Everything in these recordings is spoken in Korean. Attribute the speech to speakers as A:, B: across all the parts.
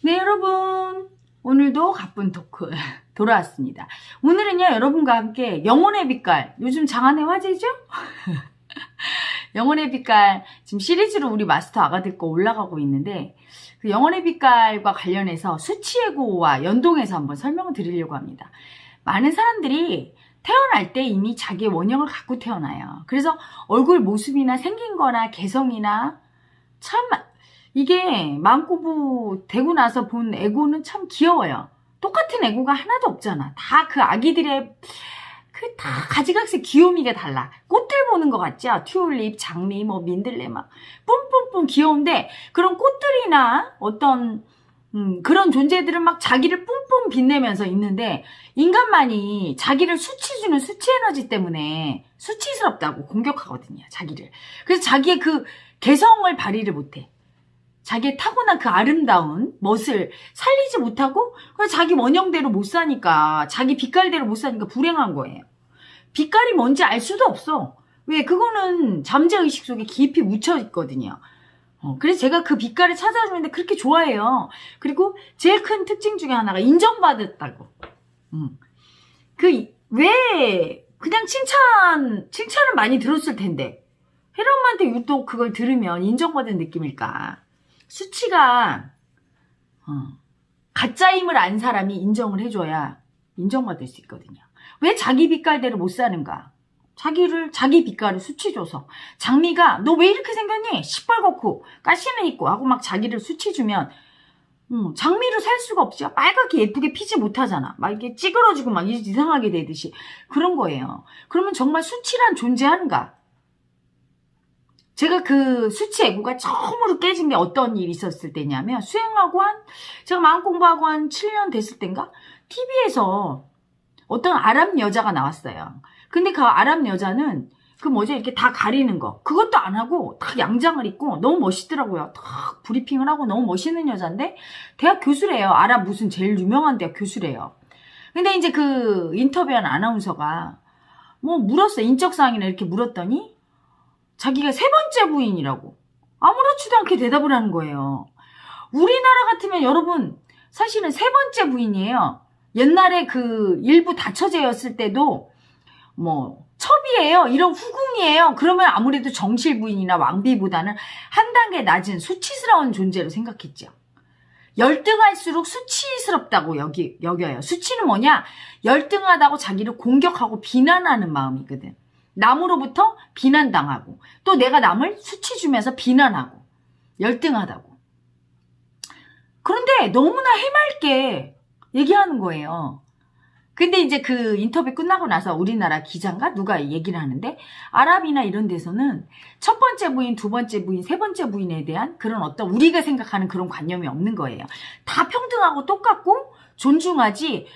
A: 네, 여러분. 오늘도 가쁜 토크 돌아왔습니다. 오늘은요, 여러분과 함께 영혼의 빛깔, 요즘 장안의 화제죠? 영혼의 빛깔, 지금 시리즈로 우리 마스터 아가들 거 올라가고 있는데, 그 영혼의 빛깔과 관련해서 수치예고와 연동해서 한번 설명을 드리려고 합니다. 많은 사람들이 태어날 때 이미 자기의 원형을 갖고 태어나요. 그래서 얼굴 모습이나 생긴 거나 개성이나 참 이게 마음고부 되고 나서 본 에고는 참 귀여워요. 똑같은 에고가 하나도 없잖아. 다 그 아기들의 다 가지각색 귀요미가 달라. 꽃들 보는 것 같죠? 튤립, 장미, 민들레 막 뿜뿜뿜 귀여운데 그런 꽃들이나 어떤 그런 존재들은 막 자기를 뿜뿜 빛내면서 있는데 인간만이 자기를 수치 주는 수치 에너지 때문에 수치스럽다고 공격하거든요. 자기를. 그래서 자기의 그 개성을 발휘를 못해. 자기의 타고난 그 아름다운 멋을 살리지 못하고 자기 원형대로 못 사니까 자기 빛깔대로 못 사니까 불행한 거예요. 빛깔이 뭔지 알 수도 없어. 왜? 그거는 잠재의식 속에 깊이 묻혀 있거든요. 그래서 제가 그 빛깔을 찾아주는데 그렇게 좋아해요. 그리고 제일 큰 특징 중에 하나가 인정받았다고. 왜 그냥 칭찬을 많이 들었을 텐데 혜롬한테 유독 그걸 들으면 인정받은 느낌일까? 수치가 가짜임을 안 사람이 인정을 해줘야 인정받을 수 있거든요. 왜 자기 빛깔대로 못 사는가? 자기 빛깔을 수치 줘서 장미가 너 왜 이렇게 생겼니? 시뻘겋고 가시는 있고 하고 막 자기를 수치 주면 장미로 살 수가 없죠. 빨갛게 예쁘게 피지 못하잖아. 막 이렇게 찌그러지고 막 이상하게 되듯이 그런 거예요. 그러면 정말 수치란 존재하는가? 제가 그 수치 애고가 처음으로 깨진 게 어떤 일이 있었을 때냐면 수행하고 제가 마음 공부하고 한 7년 됐을 땐가 TV에서 어떤 아랍 여자가 나왔어요. 근데 그 아랍 여자는 이렇게 다 가리는 거 그것도 안 하고 딱 양장을 입고 너무 멋있더라고요. 딱 브리핑을 하고 너무 멋있는 여잔데 대학 교수래요. 아랍 무슨 제일 유명한 대학 교수래요. 근데 이제 그 인터뷰한 아나운서가 물었어요. 인적사항이나 이렇게 물었더니 자기가 세 번째 부인이라고 아무렇지도 않게 대답을 하는 거예요. 우리나라 같으면 여러분 사실은 세 번째 부인이에요. 옛날에 그 일부 다처제였을 때도 첩이에요. 이런 후궁이에요. 그러면 아무래도 정실 부인이나 왕비보다는 한 단계 낮은 수치스러운 존재로 생각했죠. 열등할수록 수치스럽다고 여겨요. 수치는 뭐냐? 열등하다고 자기를 공격하고 비난하는 마음이거든. 남으로부터 비난당하고 또 내가 남을 수치 주면서 비난하고 열등하다고. 그런데 너무나 해맑게 얘기하는 거예요. 근데 이제 그 인터뷰 끝나고 나서 우리나라 기자인가 누가 얘기를 하는데 아랍이나 이런 데서는 첫 번째 부인, 두 번째 부인, 세 번째 부인에 대한 그런 어떤 우리가 생각하는 그런 관념이 없는 거예요. 다 평등하고 똑같고 존중하지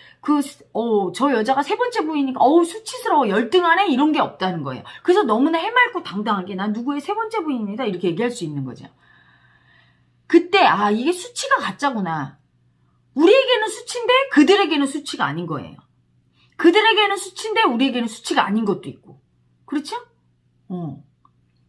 A: 저 여자가 세 번째 부인이니까 수치스러워 열등하네 이런 게 없다는 거예요. 그래서 너무나 해맑고 당당하게 난 누구의 세 번째 부인이다 이렇게 얘기할 수 있는 거죠. 그때 이게 수치가 가짜구나. 우리에게는 수치인데 그들에게는 수치가 아닌 거예요. 그들에게는 수치인데 우리에게는 수치가 아닌 것도 있고. 그렇죠?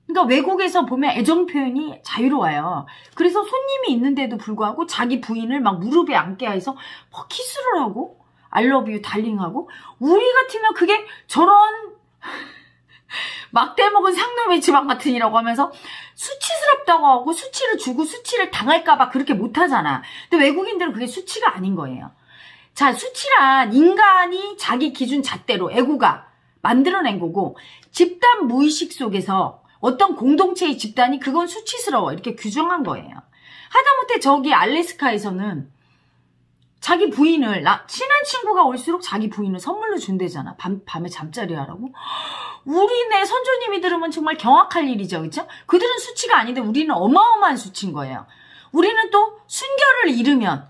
A: 그러니까 외국에서 보면 애정 표현이 자유로워요. 그래서 손님이 있는데도 불구하고 자기 부인을 막 무릎에 앉게 해서 막 키스를 하고 I love you 달링하고 우리 같으면 그게 저런 막대 먹은 상놈의 지방 같으니라고 하면서 수치스럽다고 하고 수치를 주고 수치를 당할까봐 그렇게 못하잖아. 근데 외국인들은 그게 수치가 아닌 거예요. 자, 수치란 인간이 자기 기준 잣대로 에고가 만들어낸 거고 집단 무의식 속에서 어떤 공동체의 집단이 그건 수치스러워 이렇게 규정한 거예요. 하다못해 저기 알래스카에서는 자기 부인을 친한 친구가 올수록 자기 부인을 선물로 준대잖아. 밤에 잠자리 하라고. 우리네 선조님이 들으면 정말 경악할 일이죠. 그렇죠? 그들은 수치가 아닌데 우리는 어마어마한 수치인 거예요. 우리는 또 순결을 잃으면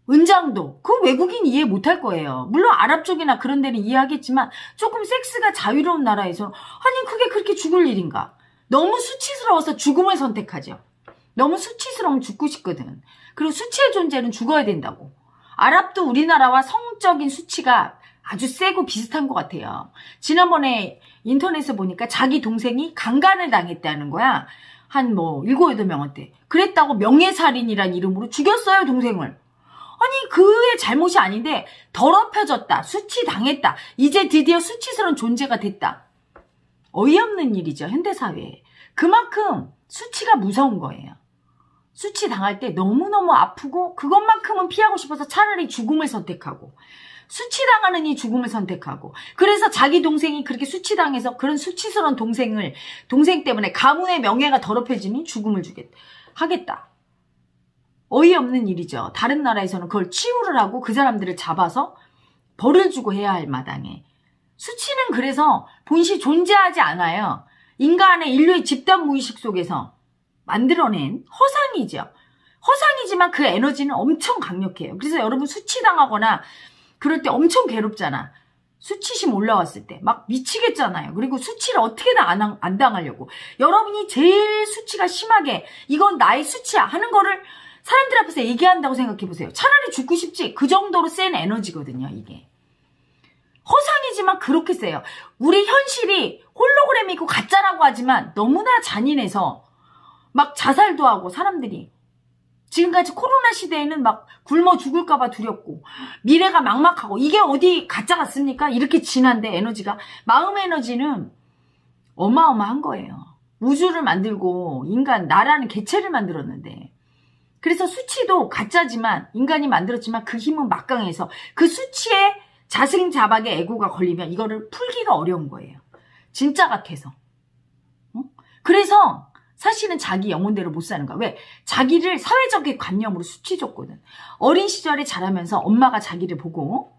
A: 은장도 그 외국인 이해 못할 거예요. 물론 아랍 쪽이나 그런 데는 이해하겠지만 조금 섹스가 자유로운 나라에서 아니 그게 그렇게 죽을 일인가. 너무 수치스러워서 죽음을 선택하죠. 너무 수치스러우면 죽고 싶거든. 그리고 수치의 존재는 죽어야 된다고. 아랍도 우리나라와 성적인 수치가 아주 세고 비슷한 것 같아요. 지난번에 인터넷에 보니까 자기 동생이 강간을 당했다는 거야. 한 7, 8명한테. 그랬다고 명예살인이란 이름으로 죽였어요, 동생을. 아니 그의 잘못이 아닌데 더럽혀졌다. 수치당했다. 이제 드디어 수치스러운 존재가 됐다. 어이없는 일이죠. 현대사회에. 그만큼 수치가 무서운 거예요. 수치당할 때 너무너무 아프고 그것만큼은 피하고 싶어서 차라리 죽음을 선택하고 수치당하는 이 죽음을 선택하고 그래서 자기 동생이 그렇게 수치당해서 그런 수치스러운 동생 때문에 가문의 명예가 더럽혀지니 죽음을 하겠다. 어이없는 일이죠. 다른 나라에서는 그걸 치유를 하고 그 사람들을 잡아서 벌을 주고 해야 할 마당에 수치는 그래서 본시 존재하지 않아요. 인간의 인류의 집단 무의식 속에서 만들어낸 허상이죠. 허상이지만 그 에너지는 엄청 강력해요. 그래서 여러분 수치당하거나 그럴 때 엄청 괴롭잖아. 수치심 올라왔을 때 막 미치겠잖아요. 그리고 수치를 어떻게든 안 당하려고 여러분이 제일 수치가 심하게 이건 나의 수치야 하는 거를 사람들 앞에서 얘기한다고 생각해보세요. 차라리 죽고 싶지. 그 정도로 센 에너지거든요. 이게 허상이지만 그렇게 세요. 우리 현실이 홀로그램이고 가짜라고 하지만 너무나 잔인해서 막 자살도 하고 사람들이 지금까지 코로나 시대에는 막 굶어 죽을까봐 두렵고 미래가 막막하고 이게 어디 가짜 같습니까? 이렇게 진한데 에너지가 마음 에너지는 어마어마한 거예요. 우주를 만들고 인간 나라는 개체를 만들었는데 그래서 수치도 가짜지만 인간이 만들었지만 그 힘은 막강해서 그 수치에 자승자박의 에고가 걸리면 이거를 풀기가 어려운 거예요. 진짜 같아서. 그래서 사실은 자기 영혼대로 못 사는 거야. 왜? 자기를 사회적인 관념으로 수치 줬거든. 어린 시절에 자라면서 엄마가 자기를 보고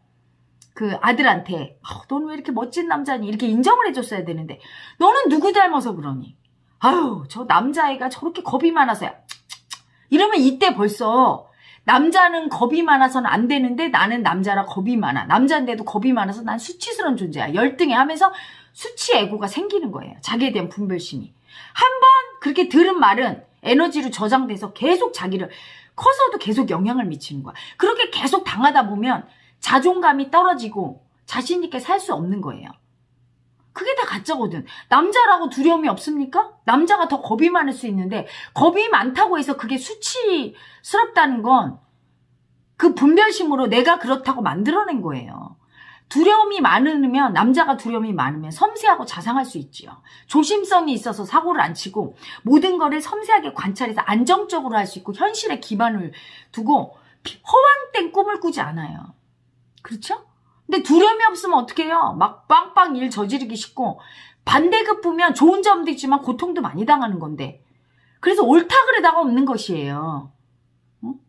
A: 그 아들한테 너는 왜 이렇게 멋진 남자니? 이렇게 인정을 해줬어야 되는데 너는 누구 닮아서 그러니? 아유 저 남자애가 저렇게 겁이 많아서야. 이러면 이때 벌써 남자는 겁이 많아서는 안 되는데 나는 남자라 겁이 많아. 남자인데도 겁이 많아서 난 수치스러운 존재야. 열등해 하면서 수치 에고가 생기는 거예요. 자기에 대한 분별심이. 한 번 그렇게 들은 말은 에너지로 저장돼서 계속 자기를 커서도 계속 영향을 미치는 거야. 그렇게 계속 당하다 보면 자존감이 떨어지고 자신 있게 살 수 없는 거예요. 그게 다 가짜거든. 남자라고 두려움이 없습니까? 남자가 더 겁이 많을 수 있는데 겁이 많다고 해서 그게 수치스럽다는 건 그 분별심으로 내가 그렇다고 만들어낸 거예요. 두려움이 많으면 남자가 두려움이 많으면 섬세하고 자상할 수 있지요. 조심성이 있어서 사고를 안 치고 모든 거를 섬세하게 관찰해서 안정적으로 할 수 있고 현실에 기반을 두고 허황된 꿈을 꾸지 않아요. 그렇죠? 근데 두려움이 없으면 어떻게 해요? 막 빵빵 일 저지르기 쉽고 반대급부면 좋은 점도 있지만 고통도 많이 당하는 건데 그래서 옳다 그르다가 없는 것이에요.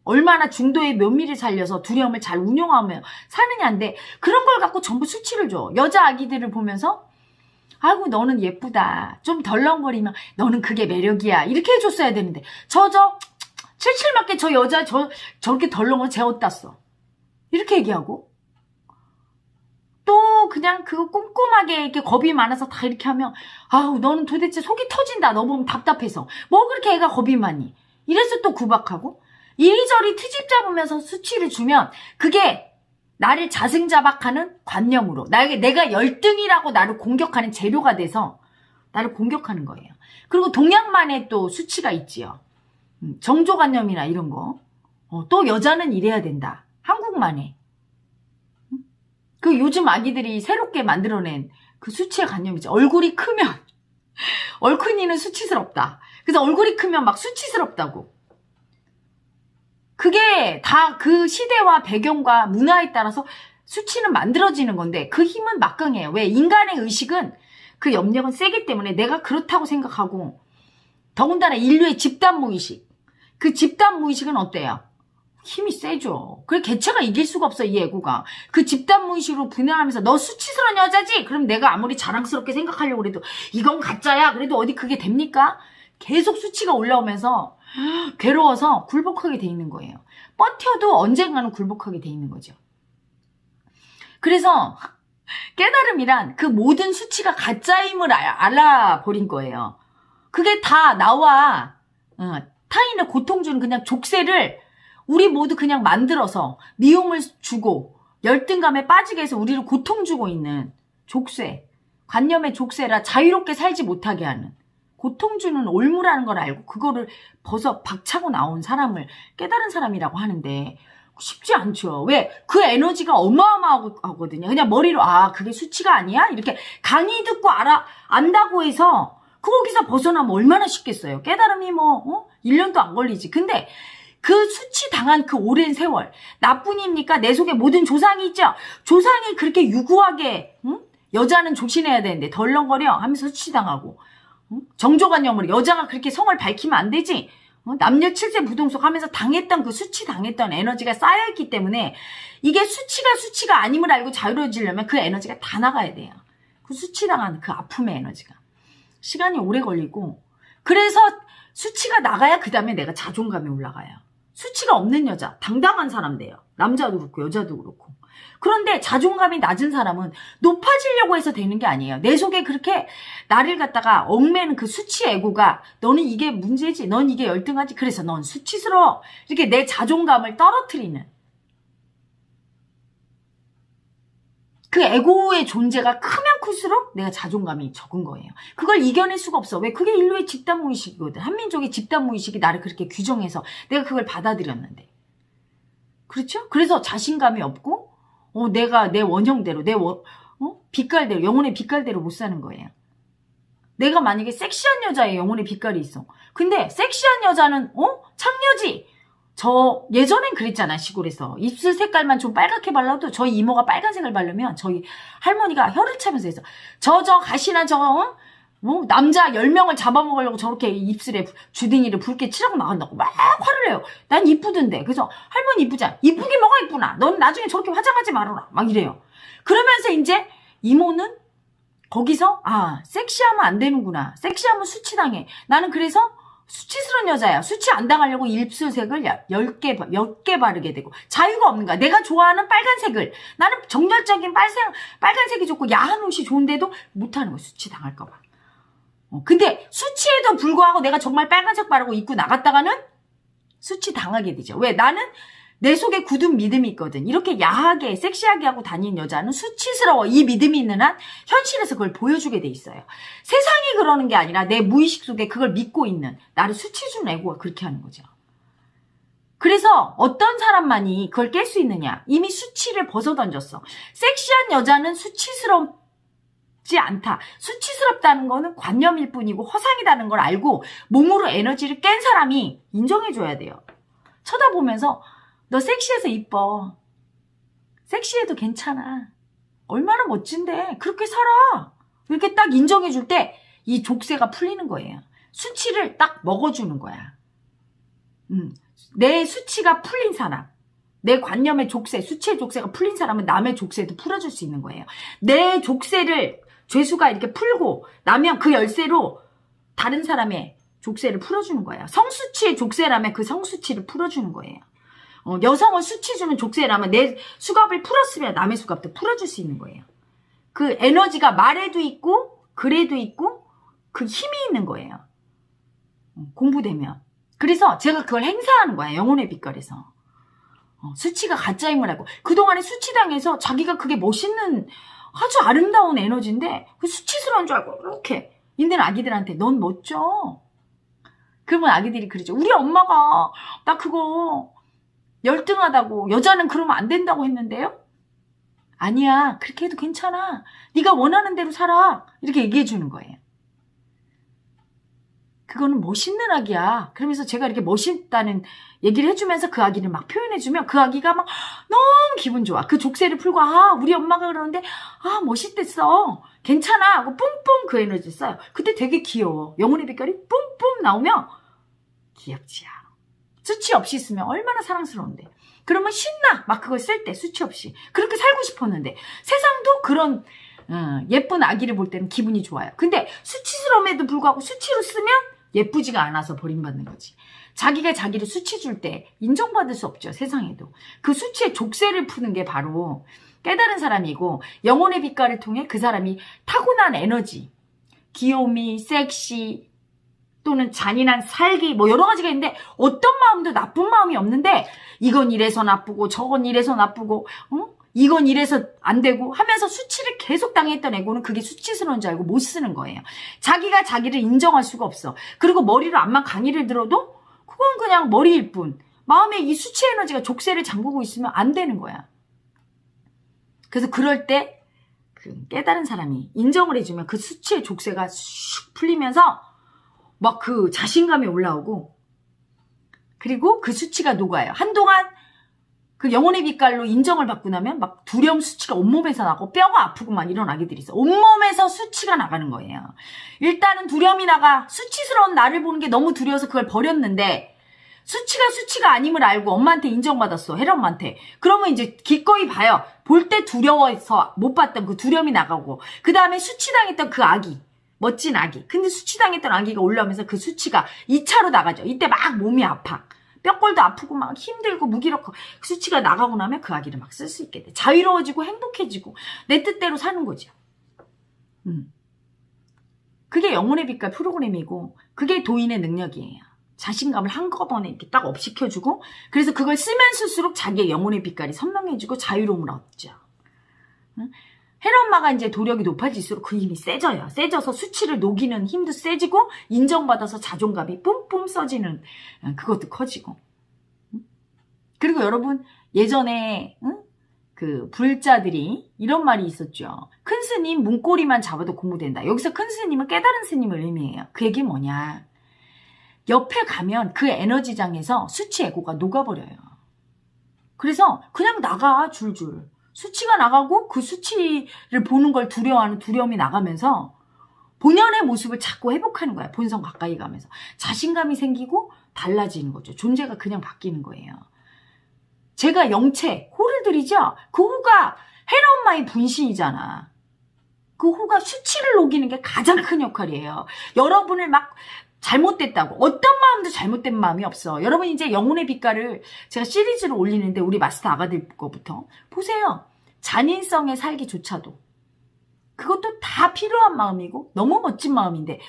A: 얼마나 중도의 면밀히 살려서 두려움을 잘 운용하며 사느냐인데 그런 걸 갖고 전부 수치를 줘. 여자 아기들을 보면서 아이고 너는 예쁘다. 좀 덜렁거리면 너는 그게 매력이야. 이렇게 해줬어야 되는데 칠칠맞게 저 여자 저렇게 덜렁거려 쟤 어디다 써. 이렇게 얘기하고 또 그냥 그거 꼼꼼하게 이렇게 겁이 많아서 다 이렇게 하면 아우 너는 도대체 속이 터진다. 너 보면 답답해서 뭐 그렇게 애가 겁이 많니. 이래서 또 구박하고 이리저리 트집 잡으면서 수치를 주면 그게 나를 자승자박하는 관념으로 내가 열등이라고 나를 공격하는 재료가 돼서 나를 공격하는 거예요. 그리고 동양만의 또 수치가 있지요. 정조관념이나 이런 거. 또 여자는 이래야 된다. 한국만의. 그 요즘 아기들이 새롭게 만들어낸 그 수치의 관념이죠. 얼굴이 크면 얼큰이는 수치스럽다. 그래서 얼굴이 크면 막 수치스럽다고. 그게 다 그 시대와 배경과 문화에 따라서 수치는 만들어지는 건데 그 힘은 막강해요. 왜? 인간의 의식은 그 염력은 세기 때문에 내가 그렇다고 생각하고 더군다나 인류의 집단 무의식 그 집단 무의식은 어때요? 힘이 세죠. 그래 개체가 이길 수가 없어 이 애고가. 그 집단 무의식으로 분열하면서 너 수치스러운 여자지? 그럼 내가 아무리 자랑스럽게 생각하려고 해도 이건 가짜야. 그래도 어디 그게 됩니까? 계속 수치가 올라오면서 괴로워서 굴복하게 돼 있는 거예요. 버텨도 언젠가는 굴복하게 돼 있는 거죠. 그래서 깨달음이란 그 모든 수치가 가짜임을 알아버린 거예요. 그게 다 나와 타인의 고통 주는 그냥 족쇄를 우리 모두 그냥 만들어서 미움을 주고 열등감에 빠지게 해서 우리를 고통 주고 있는 족쇄, 관념의 족쇄라 자유롭게 살지 못하게 하는 고통 주는 올무라는 걸 알고 그거를 박차고 나온 사람을 깨달은 사람이라고 하는데 쉽지 않죠. 왜? 그 에너지가 어마어마하거든요. 그냥 머리로, 아, 그게 수치가 아니야? 이렇게 강의 듣고 안다고 해서, 거기서 벗어나면 얼마나 쉽겠어요. 깨달음이 1년도 안 걸리지. 근데, 그 수치 당한 그 오랜 세월, 나뿐입니까? 내 속에 모든 조상이 있죠? 조상이 그렇게 유구하게, 여자는 조신해야 되는데, 덜렁거려 하면서 수치당하고, 정조관념으로 여자가 그렇게 성을 밝히면 안 되지? 남녀 칠세 부동석 하면서 당했던 그 수치 당했던 에너지가 쌓여있기 때문에 이게 수치가 아님을 알고 자유로워지려면 그 에너지가 다 나가야 돼요. 그 수치 당한 그 아픔의 에너지가. 시간이 오래 걸리고 그래서 수치가 나가야 그 다음에 내가 자존감이 올라가요. 수치가 없는 여자, 당당한 사람 돼요. 남자도 그렇고 여자도 그렇고. 그런데 자존감이 낮은 사람은 높아지려고 해서 되는 게 아니에요. 내 속에 그렇게 나를 갖다가 얽매는 그 수치 에고가 너는 이게 문제지, 넌 이게 열등하지, 그래서 넌 수치스러워. 이렇게 내 자존감을 떨어뜨리는 그 에고의 존재가 크면 클수록 내가 자존감이 적은 거예요. 그걸 이겨낼 수가 없어. 왜? 그게 인류의 집단무의식이거든. 한민족의 집단무의식이 나를 그렇게 규정해서 내가 그걸 받아들였는데. 그렇죠? 그래서 자신감이 없고 내가 내 원형대로, 빛깔대로, 영혼의 빛깔대로 못 사는 거예요. 내가 만약에 섹시한 여자의 영혼의 빛깔이 있어. 근데 섹시한 여자는, 창녀지! 저, 예전엔 그랬잖아, 시골에서. 입술 색깔만 좀 빨갛게 발라도 저희 이모가 빨간색을 바르면 저희 할머니가 혀를 차면서 해서 저 가시나 남자 10명을 잡아먹으려고 저렇게 입술에 주둥이를 붉게 칠하고 나간다고 막 화를 내요. 난 이쁘던데. 그래서 할머니 이쁘잖아. 이쁘게 뭐가 이쁘나. 넌 나중에 저렇게 화장하지 말아라. 막 이래요. 그러면서 이제 이모는 거기서 섹시하면 안 되는구나. 섹시하면 수치당해. 나는 그래서 수치스러운 여자야. 수치 안 당하려고 입술색을 몇 개 바르게 되고 자유가 없는 거야. 내가 좋아하는 빨간색을 나는 정열적인 빨간색이 좋고 야한 옷이 좋은데도 못하는 거야. 수치 당할까 봐. 근데 수치에도 불구하고 내가 정말 빨간색 바르고 입고 나갔다가는 수치 당하게 되죠. 왜? 나는 내 속에 굳은 믿음이 있거든. 이렇게 야하게 섹시하게 하고 다니는 여자는 수치스러워. 이 믿음이 있는 한 현실에서 그걸 보여주게 돼 있어요. 세상이 그러는 게 아니라 내 무의식 속에 그걸 믿고 있는 나를 수치 주는 에고가 그렇게 하는 거죠. 그래서 어떤 사람만이 그걸 깰 수 있느냐. 이미 수치를 벗어던졌어. 섹시한 여자는 수치스럽지 않다. 수치스럽다는 거는 관념일 뿐이고 허상이라는 걸 알고 몸으로 에너지를 깬 사람이 인정해줘야 돼요. 쳐다보면서 너 섹시해서 이뻐. 섹시해도 괜찮아. 얼마나 멋진데. 그렇게 살아. 이렇게 딱 인정해줄 때 이 족쇄가 풀리는 거예요. 수치를 딱 먹어주는 거야. 내 수치가 풀린 사람. 내 관념의 족쇄, 수치의 족쇄가 풀린 사람은 남의 족쇄도 풀어줄 수 있는 거예요. 내 족쇄를 죄수가 이렇게 풀고 나면 그 열쇠로 다른 사람의 족쇄를 풀어주는 거예요. 성수치의 족쇄라면 그 성수치를 풀어주는 거예요. 여성은 수치 주는 족쇄라면 내 수갑을 풀었으면 남의 수갑도 풀어줄 수 있는 거예요. 그 에너지가 말에도 있고 글에도 있고 그 힘이 있는 거예요. 공부되면. 그래서 제가 그걸 행사하는 거예요. 영혼의 빛깔에서. 수치가 가짜임을 알고 그동안에 수치당해서 자기가 그게 멋있는 아주 아름다운 에너지인데 그 수치스러운 줄 알고 이렇게 있는 아기들한테 넌 멋져. 그러면 아기들이 그러죠. 우리 엄마가 나 그거 열등하다고 여자는 그러면 안 된다고 했는데요. 아니야. 그렇게 해도 괜찮아. 네가 원하는 대로 살아. 이렇게 얘기해 주는 거예요. 그거는 멋있는 아기야. 그러면서 제가 이렇게 멋있다는 얘기를 해주면서 그 아기를 막 표현해주면 그 아기가 막 너무 기분 좋아. 그 족쇄를 풀고 우리 엄마가 그러는데 멋있댔어. 괜찮아 하고 뿜뿜 그 에너지 써요. 그때 되게 귀여워. 영혼의 빛깔이 뿜뿜 나오면 귀엽지야. 수치 없이 있으면 얼마나 사랑스러운데. 그러면 신나. 막 그걸 쓸 때 수치 없이. 그렇게 살고 싶었는데 세상도 그런 예쁜 아기를 볼 때는 기분이 좋아요. 근데 수치스러움에도 불구하고 수치로 쓰면 예쁘지가 않아서 버림받는 거지. 자기가 자기를 수치 줄 때 인정받을 수 없죠. 세상에도. 그 수치의 족쇄를 푸는 게 바로 깨달은 사람이고 영혼의 빛깔을 통해 그 사람이 타고난 에너지, 귀요미, 섹시 또는 잔인한 살기 여러 가지가 있는데 어떤 마음도 나쁜 마음이 없는데 이건 이래서 나쁘고 저건 이래서 나쁘고 이건 이래서 안 되고 하면서 수치를 계속 당했던 에고는 그게 수치스러운 줄 알고 못 쓰는 거예요. 자기가 자기를 인정할 수가 없어. 그리고 머리로 암만 강의를 들어도 그건 그냥 머리일 뿐. 마음에 이 수치 에너지가 족쇄를 잠그고 있으면 안 되는 거야. 그래서 그럴 때 그 깨달은 사람이 인정을 해주면 그 수치의 족쇄가 슉 풀리면서 막 그 자신감이 올라오고, 그리고 그 수치가 녹아요. 한동안 그 영혼의 빛깔로 인정을 받고 나면 막 두려움 수치가 온몸에서 나고 뼈가 아프고 막 이런 아기들이 있어. 온몸에서 수치가 나가는 거예요. 일단은 두려움이 나가. 수치스러운 나를 보는 게 너무 두려워서 그걸 버렸는데, 수치가 아님을 알고 엄마한테 인정받았어. 혜련엄마한테. 그러면 이제 기꺼이 봐요. 볼 때 두려워서 못 봤던 그 두려움이 나가고, 그 다음에 수치당했던 그 아기, 멋진 아기. 근데 수치당했던 아기가 올라오면서 그 수치가 2차로 나가죠. 이때 막 몸이 아파. 뼈골도 아프고 막 힘들고 무기력하고, 수치가 나가고 나면 그 아기를 막 쓸 수 있게 돼. 자유로워지고 행복해지고 내 뜻대로 사는 거죠. 그게 영혼의 빛깔 프로그램이고, 그게 도인의 능력이에요. 자신감을 한꺼번에 이렇게 딱 업시켜주고, 그래서 그걸 쓰면 쓸수록 자기의 영혼의 빛깔이 선명해지고 자유로움을 얻죠. 혜련엄마가 이제 도력이 높아질수록 그 힘이 세져요. 세져서 수치를 녹이는 힘도 세지고, 인정받아서 자존감이 뿜뿜 써지는 그것도 커지고. 그리고 여러분, 예전에 그 불자들이 이런 말이 있었죠. 큰 스님 문고리만 잡아도 공부된다. 여기서 큰 스님은 깨달은 스님을 의미해요. 그 얘기 뭐냐? 옆에 가면 그 에너지장에서 수치 에고가 녹아버려요. 그래서 그냥 나가, 줄줄. 수치가 나가고 그 수치를 보는 걸 두려워하는 두려움이 나가면서 본연의 모습을 자꾸 회복하는 거야. 본성 가까이 가면서. 자신감이 생기고 달라지는 거죠. 존재가 그냥 바뀌는 거예요. 제가 영체, 호를 드리죠? 그 호가 혜련엄마의 분신이잖아. 그 호가 수치를 녹이는 게 가장 큰 역할이에요. 여러분을 막 잘못됐다고, 어떤 마음도 잘못된 마음이 없어. 여러분 이제 영혼의 빛깔을 제가 시리즈로 올리는데 우리 마스터 아가들 거부터 보세요. 잔인성에 살기조차도 그것도 다 필요한 마음이고 너무 멋진 마음인데,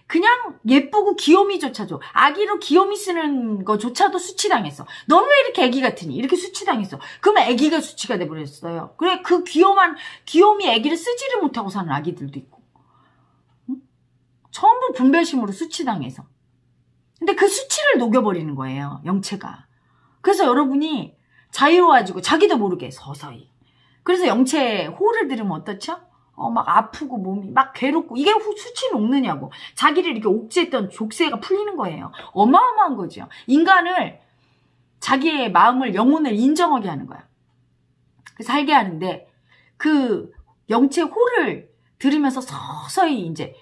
A: 그냥 예쁘고 귀요미조차도, 아기로 귀요미 쓰는 거조차도 수치당했어. 너는 왜 이렇게 애기 같으니? 이렇게 수치당했어. 그러면 애기가 수치가 돼버렸어요. 그래, 그 귀요미 애기를 쓰지를 못하고 사는 아기들도 있고, 전부 분별심으로 수치당해서. 근데 그 수치를 녹여버리는 거예요, 영체가. 그래서 여러분이 자유로워지고 자기도 모르게 서서히. 그래서 영체 호를 들으면 어떻죠? 막 아프고 몸이 막 괴롭고, 이게 수치 녹느냐고. 자기를 이렇게 옥죄했던 족쇄가 풀리는 거예요. 어마어마한 거죠. 인간을, 자기의 마음을, 영혼을 인정하게 하는 거야. 그래서 살게 하는데, 그 영체 호를 들으면서 서서히 이제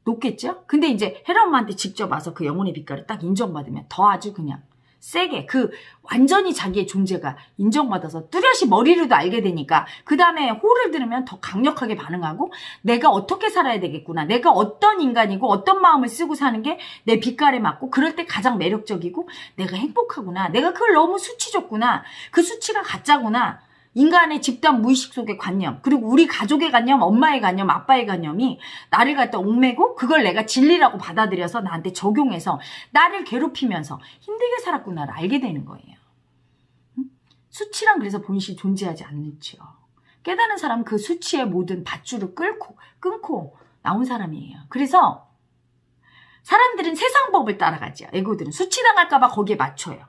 A: 높겠죠? 근데 이제 혜련엄마한테 직접 와서 그 영혼의 빛깔을 딱 인정받으면 더 아주 그냥 세게, 그 완전히 자기의 존재가 인정받아서 뚜렷이 머리로도 알게 되니까, 그 다음에 호를 들으면 더 강력하게 반응하고, 내가 어떻게 살아야 되겠구나, 내가 어떤 인간이고 어떤 마음을 쓰고 사는 게 내 빛깔에 맞고, 그럴 때 가장 매력적이고 내가 행복하구나, 내가 그걸 너무 수치 줬구나, 그 수치가 가짜구나. 인간의 집단 무의식 속의 관념, 그리고 우리 가족의 관념, 엄마의 관념, 아빠의 관념이 나를 갖다 옥매고, 그걸 내가 진리라고 받아들여서 나한테 적용해서 나를 괴롭히면서 힘들게 살았구나를 알게 되는 거예요. 수치란 그래서 본시 존재하지 않죠. 깨달은 사람은 그 수치의 모든 밧줄을 끊고 나온 사람이에요. 그래서 사람들은 세상 법을 따라가죠. 에고들은 수치당할까봐 거기에 맞춰요.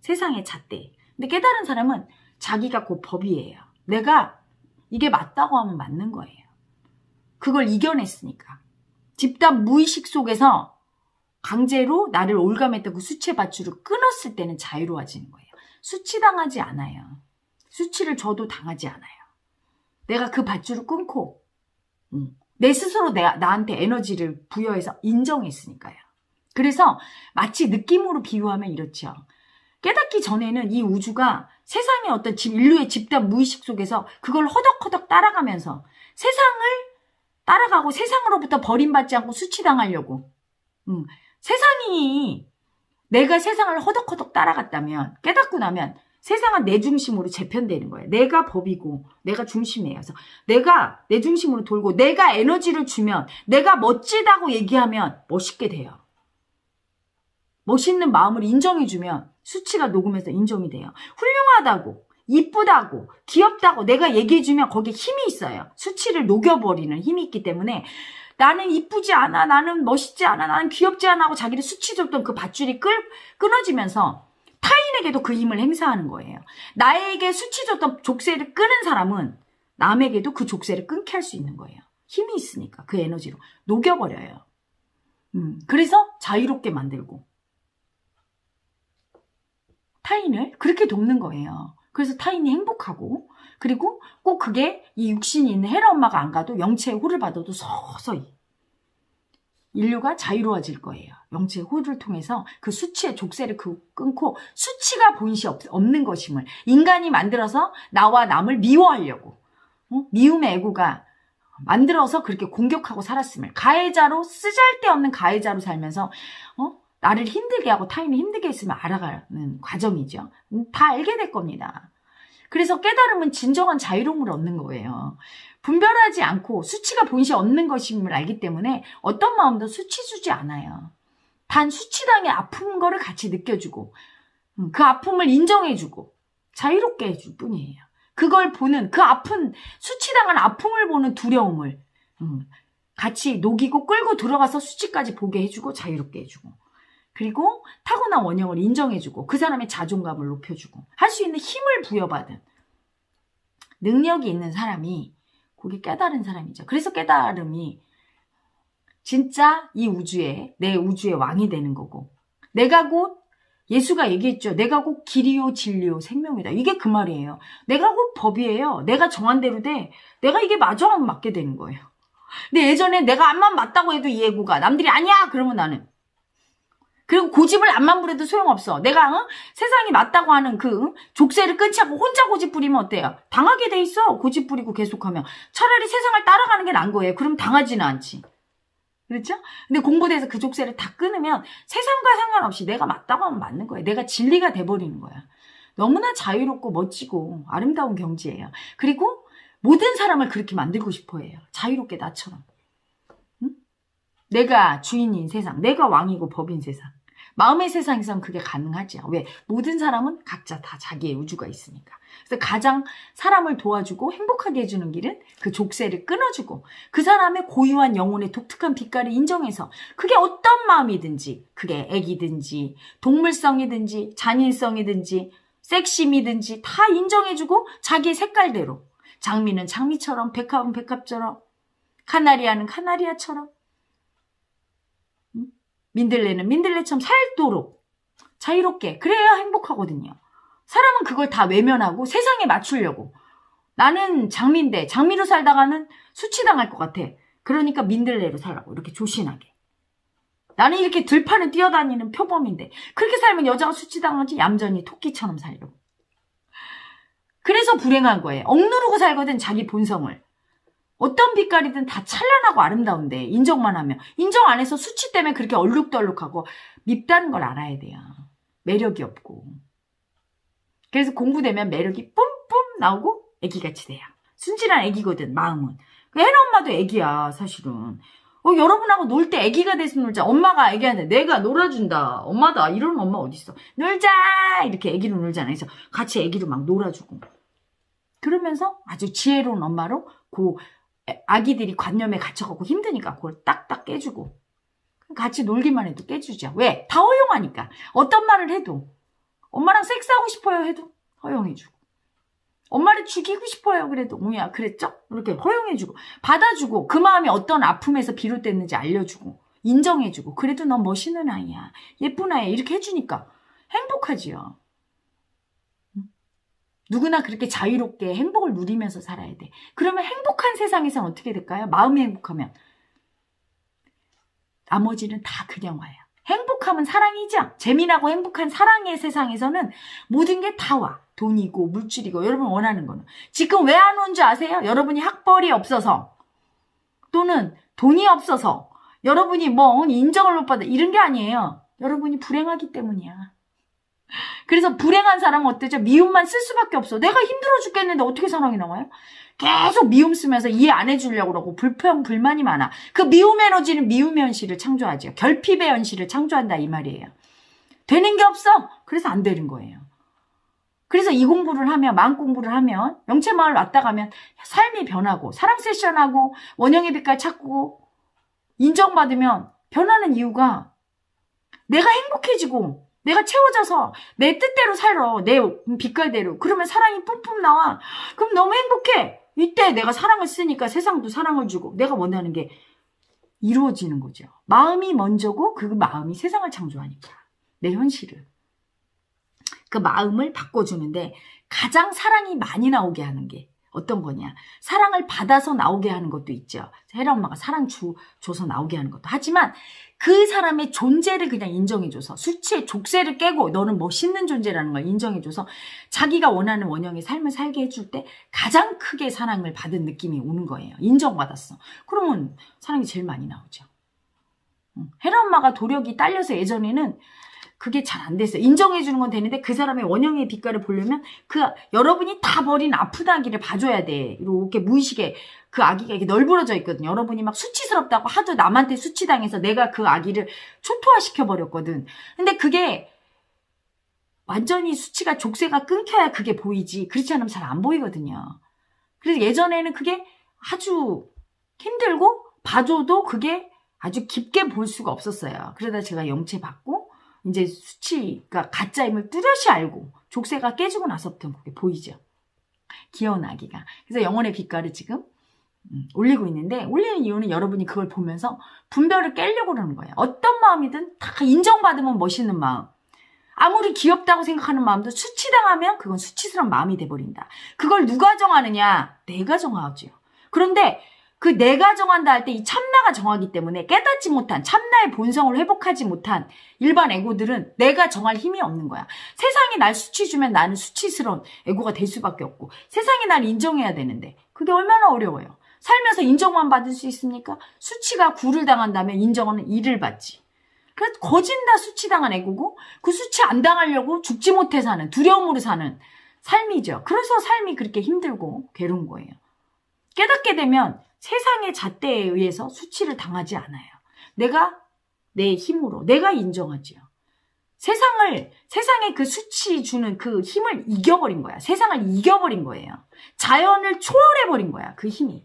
A: 세상의 잣대. 근데 깨달은 사람은 자기가 곧 법이에요. 내가 이게 맞다고 하면 맞는 거예요. 그걸 이겨냈으니까. 집단 무의식 속에서 강제로 나를 올감했던 그 수치의 밧줄을 끊었을 때는 자유로워지는 거예요. 수치당하지 않아요. 수치를 줘도 당하지 않아요. 내가 그 밧줄을 끊고 내 스스로 나한테 에너지를 부여해서 인정했으니까요. 그래서 마치 느낌으로 비유하면 이렇죠. 깨닫기 전에는 이 우주가 세상의 어떤 인류의 집단 무의식 속에서 그걸 허덕허덕 따라가면서 세상을 따라가고, 세상으로부터 버림받지 않고 수치당하려고. 세상이, 내가 세상을 허덕허덕 따라갔다면, 깨닫고 나면 세상은 내 중심으로 재편되는 거예요. 내가 법이고 내가 중심이에요. 그래서 내가 내 중심으로 돌고, 내가 에너지를 주면, 내가 멋지다고 얘기하면 멋있게 돼요. 멋있는 마음을 인정해주면 수치가 녹으면서 인정이 돼요. 훌륭하다고, 이쁘다고, 귀엽다고 내가 얘기해주면 거기에 힘이 있어요. 수치를 녹여버리는 힘이 있기 때문에, 나는 이쁘지 않아, 나는 멋있지 않아, 나는 귀엽지 않아 하고 자기를 수치 줬던 그 밧줄이 끊어지면서 타인에게도 그 힘을 행사하는 거예요. 나에게 수치 줬던 족쇄를 끄는 사람은 남에게도 그 족쇄를 끊게 할 수 있는 거예요. 힘이 있으니까 그 에너지로 녹여버려요. 그래서 자유롭게 만들고 타인을 그렇게 돕는 거예요. 그래서 타인이 행복하고, 그리고 꼭 그게 이 육신이 있는 헬라 엄마가 안 가도 영체의 호를 받아도 서서히 인류가 자유로워질 거예요. 영체의 호를 통해서 그 수치의 족쇄를 끊고, 수치가 본시 없는 것임을 인간이 만들어서 나와 남을 미워하려고, 미움의 애고가 만들어서 그렇게 공격하고 살았음을, 가해자로, 쓰잘데없는 가해자로 살면서 나를 힘들게 하고 타인을 힘들게 했으면 알아가는 과정이죠. 다 알게 될 겁니다. 그래서 깨달음은 진정한 자유로움을 얻는 거예요. 분별하지 않고 수치가 본시 없는 것임을 알기 때문에 어떤 마음도 수치주지 않아요. 단 수치당의 아픈 거를 같이 느껴주고 그 아픔을 인정해주고 자유롭게 해줄 뿐이에요. 그걸 보는, 그 아픈, 수치당한 아픔을 보는 두려움을 같이 녹이고 끌고 들어가서 수치까지 보게 해주고 자유롭게 해주고, 그리고 타고난 원형을 인정해주고 그 사람의 자존감을 높여주고 할 수 있는 힘을 부여받은 능력이 있는 사람이 그게 깨달은 사람이죠. 그래서 깨달음이 진짜 이 우주의, 내 우주의 왕이 되는 거고, 내가 곧, 예수가 얘기했죠. 내가 곧 길이요 진리요 생명이다. 이게 그 말이에요. 내가 곧 법이에요. 내가 정한 대로 돼. 내가 이게 맞아 하면 맞게 되는 거예요. 근데 예전에 내가 암만 맞다고 해도 이 애고가, 남들이 아니야 그러면 나는, 그리고 고집을 암만 부려도 소용없어. 내가 세상이 맞다고 하는 그 족쇄를 끊지 않고 혼자 고집 부리면 어때요? 당하게 돼 있어. 고집 부리고 계속하면. 차라리 세상을 따라가는 게 나은 거예요. 그럼 당하지는 않지. 그렇죠? 근데 공부돼서 그 족쇄를 다 끊으면 세상과 상관없이 내가 맞다고 하면 맞는 거예요. 내가 진리가 돼버리는 거야. 너무나 자유롭고 멋지고 아름다운 경지예요. 그리고 모든 사람을 그렇게 만들고 싶어 해요. 자유롭게 나처럼. 응? 내가 주인인 세상, 내가 왕이고 법인 세상. 마음의 세상에서는 그게 가능하죠. 왜? 모든 사람은 각자 다 자기의 우주가 있으니까. 그래서 가장 사람을 도와주고 행복하게 해주는 길은 그 족쇄를 끊어주고 그 사람의 고유한 영혼의 독특한 빛깔을 인정해서 그게 어떤 마음이든지, 그게 애기든지 동물성이든지 잔인성이든지 섹심이든지 다 인정해주고 자기의 색깔대로, 장미는 장미처럼, 백합은 백합처럼, 카나리아는 카나리아처럼, 민들레는 민들레처럼 살도록 자유롭게, 그래야 행복하거든요. 사람은 그걸 다 외면하고 세상에 맞추려고, 나는 장미인데 장미로 살다가는 수치당할 것 같아. 그러니까 민들레로 살라고 이렇게 조신하게. 나는 이렇게 들판을 뛰어다니는 표범인데 그렇게 살면 여자가 수치당하지, 얌전히 토끼처럼 살려고. 그래서 불행한 거예요. 억누르고 살거든 자기 본성을. 어떤 빛깔이든 다 찬란하고 아름다운데 인정만 하면, 인정 안 해서 수치 때문에 그렇게 얼룩덜룩하고 밉다는 걸 알아야 돼요. 매력이 없고. 그래서 공부되면 매력이 뿜뿜 나오고 애기같이 돼요. 순진한 애기거든 마음은. 혜나 엄마도 애기야 사실은. 여러분하고 놀 때 애기가 돼서 놀자. 엄마가 애기한테 내가 놀아준다. 엄마다. 이런 엄마 어딨어. 놀자 이렇게 애기로 놀잖아. 그래서 같이 애기로 막 놀아주고. 그러면서 아주 지혜로운 엄마로 그 아기들이 관념에 갇혀가고 힘드니까 그걸 딱딱 깨주고, 같이 놀기만 해도 깨주죠. 왜? 다 허용하니까. 어떤 말을 해도, 엄마랑 섹스하고 싶어요 해도 허용해주고, 엄마를 죽이고 싶어요 그래도 뭐야 그랬죠? 이렇게 허용해주고 받아주고, 그 마음이 어떤 아픔에서 비롯됐는지 알려주고 인정해주고, 그래도 넌 멋있는 아이야, 예쁜 아이야 이렇게 해주니까 행복하지요. 누구나 그렇게 자유롭게 행복을 누리면서 살아야 돼. 그러면 행복한 세상에선 어떻게 될까요? 마음이 행복하면 나머지는 다 그냥 와요. 행복하면 사랑이죠. 재미나고 행복한 사랑의 세상에서는 모든 게 다 와. 돈이고 물질이고 여러분 원하는 거는. 지금 왜 안 온 줄 아세요? 여러분이 학벌이 없어서, 또는 돈이 없어서, 여러분이 뭐 인정을 못 받아, 이런 게 아니에요. 여러분이 불행하기 때문이야. 그래서 불행한 사람은 어때죠? 미움만 쓸 수밖에 없어. 내가 힘들어 죽겠는데 어떻게 사랑이 나와요? 계속 미움 쓰면서 이해 안 해주려고 그러고 불평, 불만이 많아. 그 미움 에너지는 미움의 현실을 창조하죠. 결핍의 현실을 창조한다 이 말이에요. 되는 게 없어. 그래서 안 되는 거예요. 그래서 이 공부를 하면, 마음 공부를 하면, 명체마을 왔다 가면 삶이 변하고, 사랑 세션하고, 원형의 빛깔 찾고, 인정받으면 변하는 이유가 내가 행복해지고, 내가 채워져서 내 뜻대로 살아. 내 빛깔대로. 그러면 사랑이 뿜뿜 나와. 그럼 너무 행복해. 이때 내가 사랑을 쓰니까 세상도 사랑을 주고 내가 원하는 게 이루어지는 거죠. 마음이 먼저고 그 마음이 세상을 창조하니까. 내 현실을. 그 마음을 바꿔주는데 가장 사랑이 많이 나오게 하는 게 어떤 거냐. 사랑을 받아서 나오게 하는 것도 있죠. 혜라 엄마가 사랑 줘서 나오게 하는 것도. 하지만 그 사람의 존재를 그냥 인정해줘서 수치의 족쇄를 깨고 너는 멋있는 존재라는 걸 인정해줘서 자기가 원하는 원형의 삶을 살게 해줄 때 가장 크게 사랑을 받은 느낌이 오는 거예요. 인정받았어. 그러면 사랑이 제일 많이 나오죠. 혜라 엄마가 도력이 딸려서 예전에는 그게 잘 안 됐어요. 인정해주는 건 되는데 그 사람의 원형의 빛깔을 보려면 그 여러분이 다 버린 아픈 아기를 봐줘야 돼. 이렇게 무의식에 그 아기가 이렇게 널브러져 있거든요. 여러분이 막 수치스럽다고 하도 남한테 수치당해서 내가 그 아기를 초토화시켜버렸거든. 근데 그게 완전히 수치가 족쇄가 끊겨야 그게 보이지. 그렇지 않으면 잘 안 보이거든요. 그래서 예전에는 그게 아주 힘들고 봐줘도 그게 아주 깊게 볼 수가 없었어요. 그러다 제가 영체 받고 이제 수치가 가짜임을 뚜렷이 알고 족쇄가 깨지고 나서부터 그게 보이죠. 귀여운 아기가. 그래서 영혼의 빛깔을 지금 올리고 있는데 올리는 이유는 여러분이 그걸 보면서 분별을 깨려고 그러는 거예요. 어떤 마음이든 다 인정받으면 멋있는 마음. 아무리 귀엽다고 생각하는 마음도 수치당하면 그건 수치스러운 마음이 돼버린다. 그걸 누가 정하느냐? 내가 정하죠. 그런데 그 내가 정한다 할 때 이 참나가 정하기 때문에 깨닫지 못한 참나의 본성을 회복하지 못한 일반 에고들은 내가 정할 힘이 없는 거야. 세상이 날 수치 주면 나는 수치스러운 에고가 될 수밖에 없고 세상이 날 인정해야 되는데 그게 얼마나 어려워요. 살면서 인정만 받을 수 있습니까? 수치가 구를 당한다면 인정은 일을 받지. 그래서 거진다 수치당한 에고고 그 수치 안 당하려고 죽지 못해 사는 두려움으로 사는 삶이죠. 그래서 삶이 그렇게 힘들고 괴로운 거예요. 깨닫게 되면 세상의 잣대에 의해서 수치를 당하지 않아요. 내가 내 힘으로 내가 인정하지요. 세상에 그 수치 주는 그 힘을 이겨버린 거야. 세상을 이겨버린 거예요. 자연을 초월해버린 거야. 그 힘이.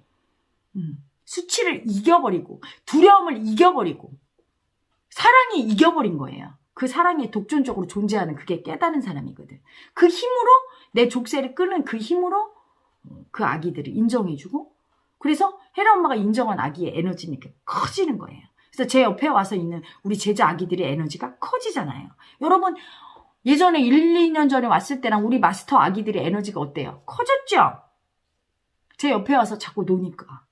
A: 수치를 이겨버리고 두려움을 이겨버리고 사랑이 이겨버린 거예요. 그 사랑이 독존적으로 존재하는 그게 깨달은 사람이거든. 그 힘으로 내 족쇄를 끄는 그 힘으로 그 아기들을 인정해주고 그래서 혜라 엄마가 인정한 아기의 에너지는 이렇게 커지는 거예요. 그래서 제 옆에 와서 있는 우리 제자 아기들의 에너지가 커지잖아요. 여러분 예전에 1, 2년 전에 왔을 때랑 우리 마스터 아기들의 에너지가 어때요? 커졌죠? 제 옆에 와서 자꾸 노니까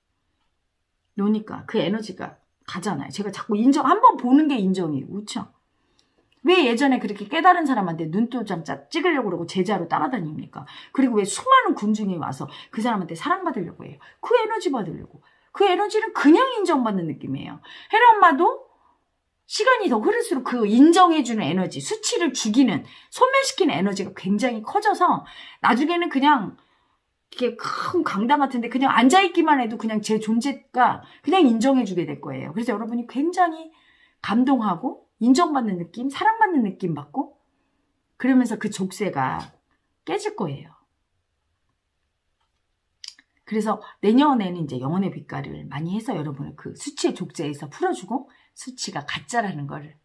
A: 그 에너지가 가잖아요. 제가 자꾸 한번 보는 게 인정이에요. 그렇죠? 왜 예전에 그렇게 깨달은 사람한테 눈도장 찍으려고 그러고 제자로 따라다닙니까? 그리고 왜 수많은 군중이 와서 그 사람한테 사랑받으려고 해요? 그 에너지 받으려고. 그 에너지는 그냥 인정받는 느낌이에요. 혜라 엄마도 시간이 더 흐를수록 그 인정해주는 에너지, 수치를 죽이는, 소멸시키는 에너지가 굉장히 커져서 나중에는 그냥 이렇게 큰 강당 같은데 그냥 앉아있기만 해도 그냥 제 존재가 그냥 인정해주게 될 거예요. 그래서 여러분이 굉장히 감동하고 인정받는 느낌, 사랑받는 느낌 받고 그러면서 그 족쇄가 깨질 거예요. 그래서 내년에는 이제 영혼의 빛깔을 많이 해서 여러분을 그 수치의 족쇄에서 풀어주고 수치가 가짜라는 걸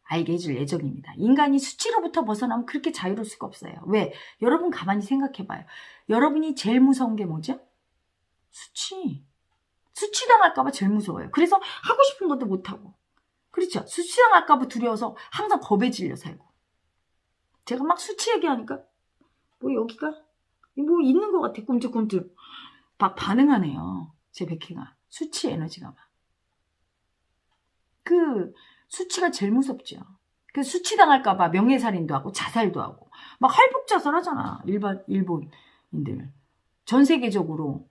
A: 알게 해줄 예정입니다. 인간이 수치로부터 벗어나면 그렇게 자유로울 수가 없어요. 왜? 여러분 가만히 생각해봐요. 여러분이 제일 무서운 게 뭐죠? 수치. 수치 당할까 봐 제일 무서워요. 그래서 하고 싶은 것도 못하고. 그렇죠. 수치당할까봐 두려워서 항상 겁에 질려 살고. 제가 막 수치 얘기하니까 뭐 여기가 뭐 있는 것 같아. 꿈틀꿈틀 막 반응하네요. 제 백희가. 수치 에너지가 막. 그 수치가 제일 무섭죠. 그 수치당할까봐 명예살인도 하고 자살도 하고 막 할복자살 하잖아. 일본인들. 전 세계적으로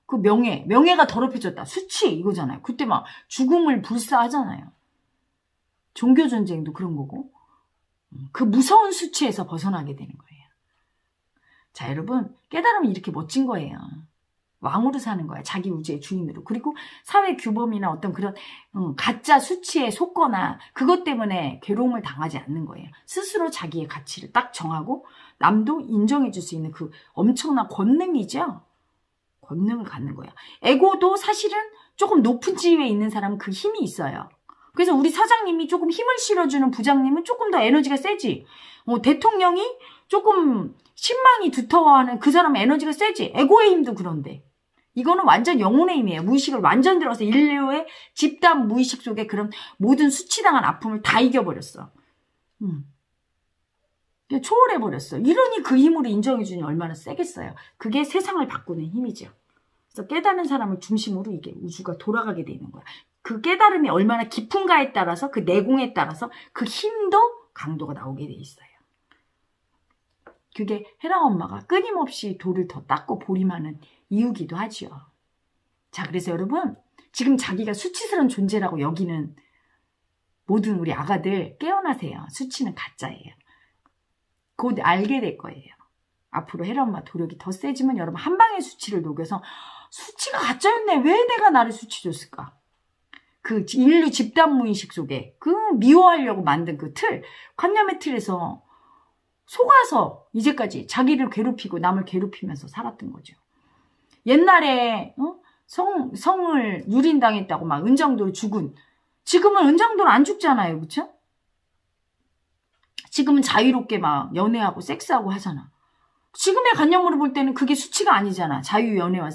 A: 그 명예가 더럽혀졌다. 수치 이거잖아요. 그때 막 죽음을 불사하잖아요. 종교전쟁도 그런 거고. 그 무서운 수치에서 벗어나게 되는 거예요. 자, 여러분 깨달으면 이렇게 멋진 거예요. 왕으로 사는 거야. 자기 우주의 주인으로. 그리고 사회 규범이나 어떤 그런 가짜 수치에 속거나 그것 때문에 괴로움을 당하지 않는 거예요. 스스로 자기의 가치를 딱 정하고 남도 인정해 줄 수 있는 그 엄청난 권능이죠. 권능을 갖는 거야. 에고도 사실은 조금 높은 지위에 있는 사람은 그 힘이 있어요. 그래서 우리 사장님이 조금 힘을 실어주는 부장님은 조금 더 에너지가 세지. 대통령이 조금 신망이 두터워하는 그 사람 에너지가 세지. 에고의 힘도 그런데. 이거는 완전 영혼의 힘이에요. 무의식을 완전 들어서 인류의 집단 무의식 속에 그런 모든 수치당한 아픔을 다 이겨버렸어. 초월해버렸어. 이러니 그 힘으로 인정해주니 얼마나 세겠어요. 그게 세상을 바꾸는 힘이죠. 그래서 깨닫는 사람을 중심으로 이게 우주가 돌아가게 되는 거야. 그 깨달음이 얼마나 깊은가에 따라서 그 내공에 따라서 그 힘도 강도가 나오게 돼 있어요. 그게 헤라 엄마가 끊임없이 돌을 더 닦고 보림하는 이유기도 하지요. 자, 그래서 여러분 지금 자기가 수치스러운 존재라고 여기는 모든 우리 아가들 깨어나세요. 수치는 가짜예요. 곧 알게 될 거예요. 앞으로 헤라 엄마 도력이 더 세지면 여러분 한 방에 수치를 녹여서 수치가 가짜였네. 왜 내가 나를 수치 줬을까? 그 인류 집단 무의식 속에 그 미워하려고 만든 그 틀, 관념의 틀에서 속아서 이제까지 자기를 괴롭히고 남을 괴롭히면서 살았던 거죠. 옛날에 성을 유린당했다고 막 은장도로 죽은, 지금은 은장도로 안 죽잖아요. 그렇죠? 지금은 자유롭게 막 연애하고 섹스하고 하잖아. 지금의 관념으로 볼 때는 그게 수치가 아니잖아. 자유 연애와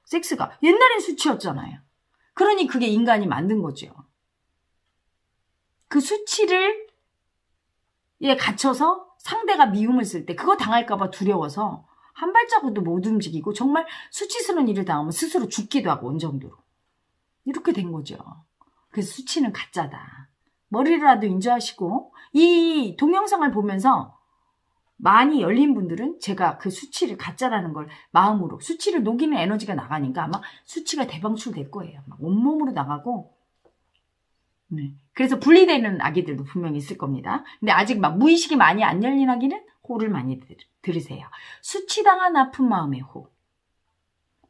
A: 섹스가. 옛날엔 수치였잖아요. 그러니 그게 인간이 만든 거죠. 그 수치를 갇혀서 상대가 미움을 쓸 때 그거 당할까봐 두려워서 한 발자국도 못 움직이고 정말 수치스러운 일을 당하면 스스로 죽기도 하고 온 정도로. 이렇게 된 거죠. 그래서 수치는 가짜다. 머리라도 인정하시고 이 동영상을 보면서 많이 열린 분들은 제가 그 수치를 가짜라는 걸 마음으로, 수치를 녹이는 에너지가 나가니까 아마 수치가 대방출될 거예요. 막 온몸으로 나가고. 네. 그래서 분리되는 아기들도 분명히 있을 겁니다. 근데 아직 막 무의식이 많이 안 열린 아기는 호를 많이 들으세요. 수치당한 아픈 마음의 호.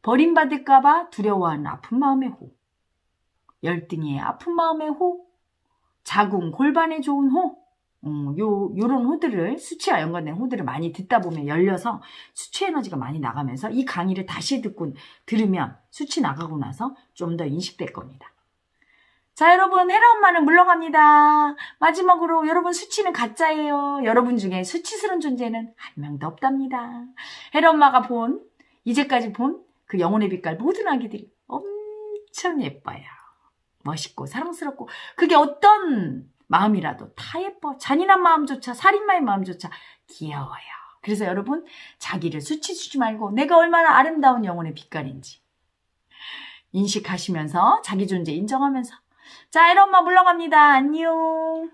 A: 버림받을까봐 두려워하는 아픈 마음의 호. 열등의 아픈 마음의 호. 자궁, 골반에 좋은 호. 요런 호들을, 수치와 연관된 호들을 많이 듣다 보면 열려서 수치 에너지가 많이 나가면서 이 강의를 다시 들으면 수치 나가고 나서 좀 더 인식될 겁니다. 자, 여러분, 헤라 엄마는 물러갑니다. 마지막으로 여러분 수치는 가짜예요. 여러분 중에 수치스러운 존재는 한 명도 없답니다. 헤라 엄마가 이제까지 본 그 영혼의 빛깔 모든 아기들이 엄청 예뻐요. 멋있고 사랑스럽고 그게 어떤 마음이라도 다 예뻐. 잔인한 마음조차, 살인마의 마음조차 귀여워요. 그래서 여러분 자기를 수치 주지 말고 내가 얼마나 아름다운 영혼의 빛깔인지 인식하시면서 자기 존재 인정하면서 자, 헤라 엄마 물러갑니다. 안녕.